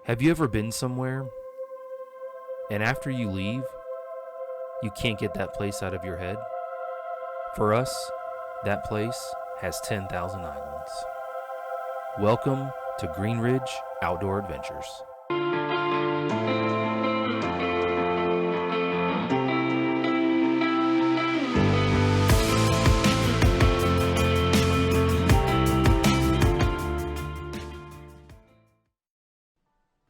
Have you ever been somewhere and after you leave, you can't get that place out of your head? For us, that place has 10,000 islands. Welcome to Green Ridge Outdoor Adventures.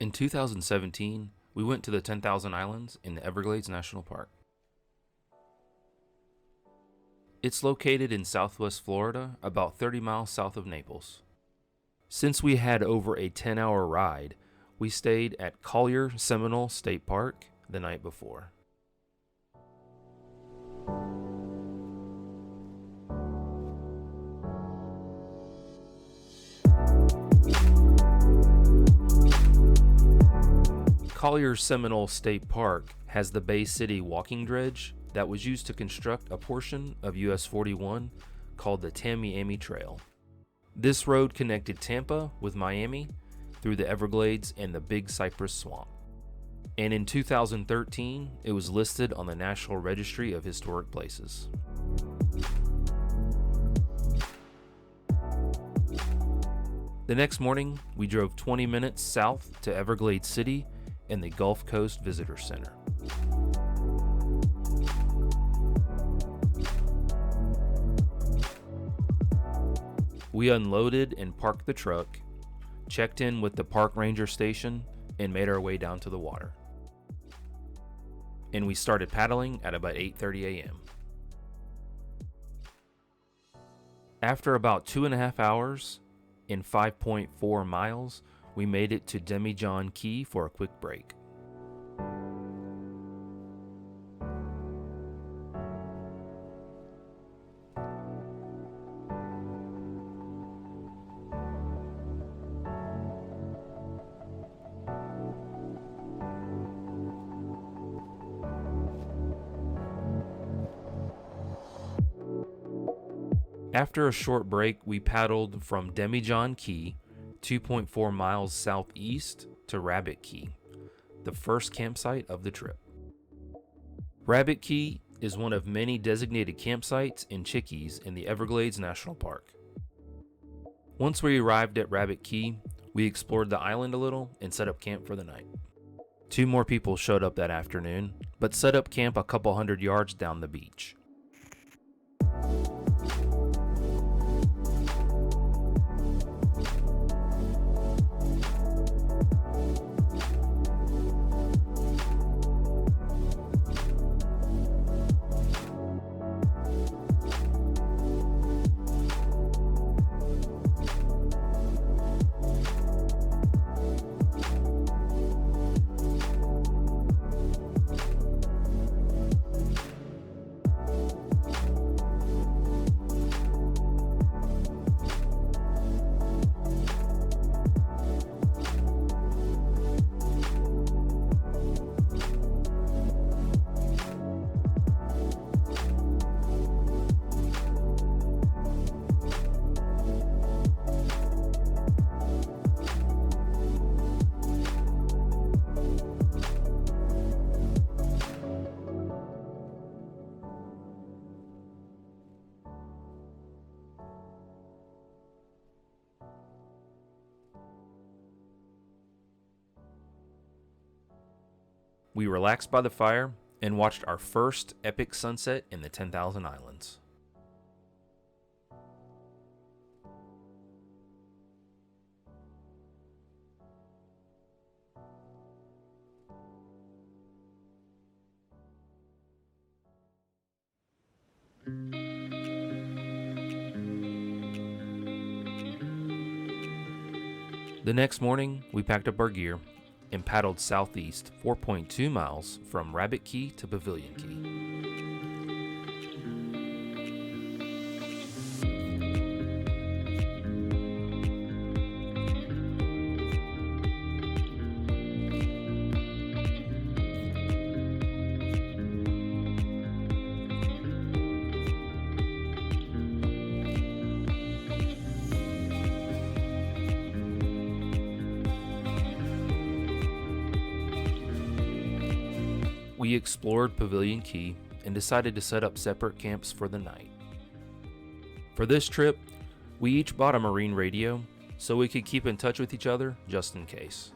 In 2017, we went to the 10,000 Islands in the Everglades National Park. It's located in southwest Florida, about 30 miles south of Naples. Since we had over a 10-hour ride, we stayed at Collier-Seminole State Park the night before. Collier-Seminole State Park has the Bay City walking dredge that was used to construct a portion of US 41 called the Tamiami Trail. This road connected Tampa with Miami through the Everglades and the Big Cypress Swamp. And in 2013, it was listed on the National Registry of Historic Places. The next morning, we drove 20 minutes south to Everglades City and the Gulf Coast Visitor Center. We unloaded and parked the truck, checked in with the park ranger station, and made our way down to the water. And we started paddling at about 8:30 a.m. After about 2.5 hours and 5.4 miles, we made it to Demijohn Key for a quick break. After a short break, we paddled from Demijohn Key 2.4 miles southeast to Rabbit Key, the first campsite of the trip. Rabbit Key is one of many designated campsites and chickees in the Everglades National Park. Once we arrived at Rabbit Key, we explored the island a little and set up camp for the night. 2 more people showed up that afternoon, but set up camp a couple hundred yards down the beach. We relaxed by the fire and watched our first epic sunset in the 10,000 Islands. The next morning, we packed up our gear and paddled southeast 4.2 miles from Rabbit Key to Pavilion Key. We explored Pavilion Key and decided to set up separate camps for the night. For this trip, we each bought a marine radio so we could keep in touch with each other just in case.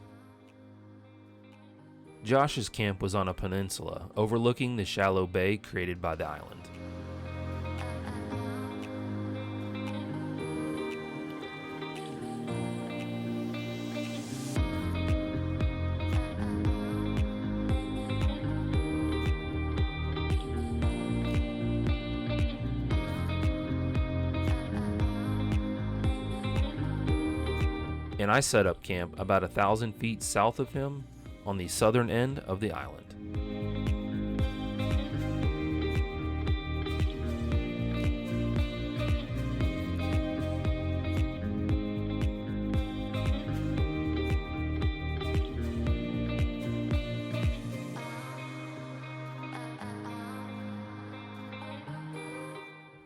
Josh's camp was on a peninsula overlooking the shallow bay created by the island. And I set up camp about 1,000 feet south of him on the southern end of the island.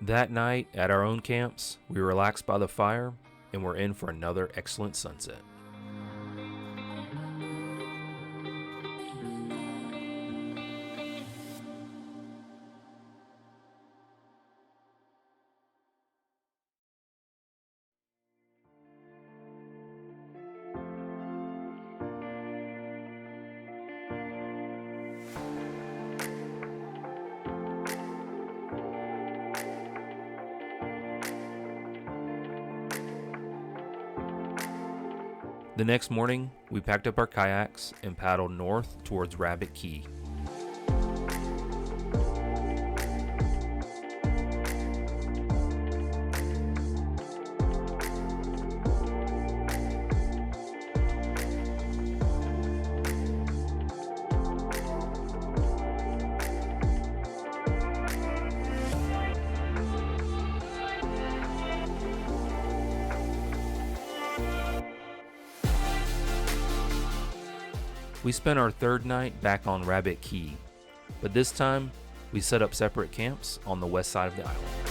That night, at our own camps, we relaxed by the fire and we're in for another excellent sunset. The next morning, we packed up our kayaks and paddled north towards Rabbit Key. We spent our third night back on Rabbit Key, but this time we set up separate camps on the west side of the island.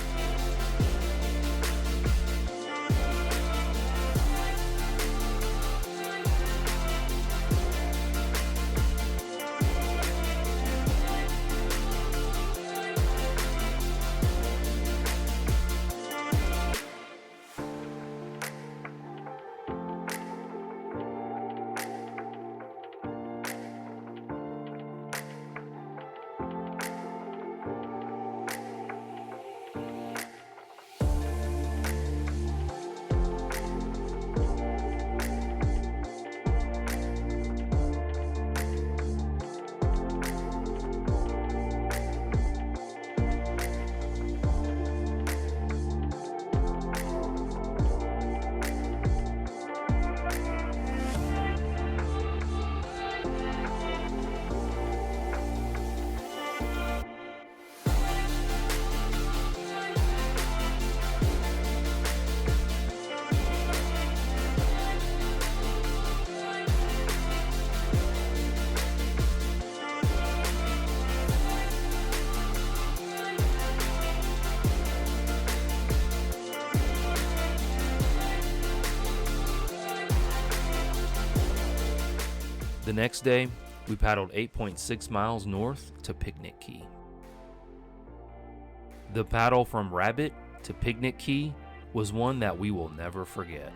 The next day, we paddled 8.6 miles north to Picnic Key. The paddle from Rabbit to Picnic Key was one that we will never forget.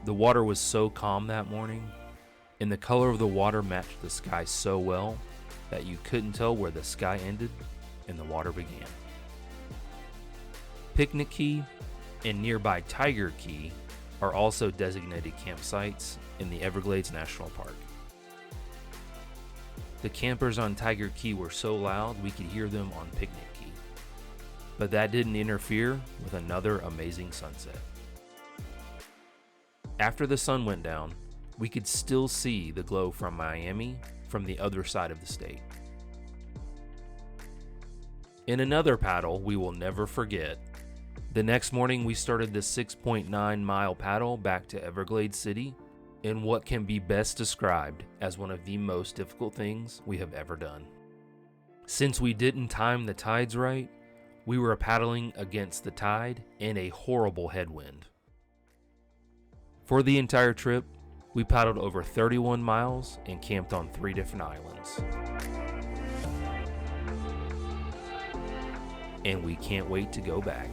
The water was so calm that morning, and the color of the water matched the sky so well that you couldn't tell where the sky ended and the water began. Picnic Key and nearby Tiger Key are also designated campsites in the Everglades National Park. The campers on Tiger Key were so loud we could hear them on Picnic Key, but that didn't interfere with another amazing sunset. After the sun went down, we could still see the glow from Miami from the other side of the state. In another paddle we will never forget, the next morning we started the 6.9 mile paddle back to Everglades City in what can be best described as one of the most difficult things we have ever done. Since we didn't time the tides right, we were paddling against the tide in a horrible headwind. For the entire trip, We paddled over 31 miles and camped on 3 different islands. And we can't wait to go back.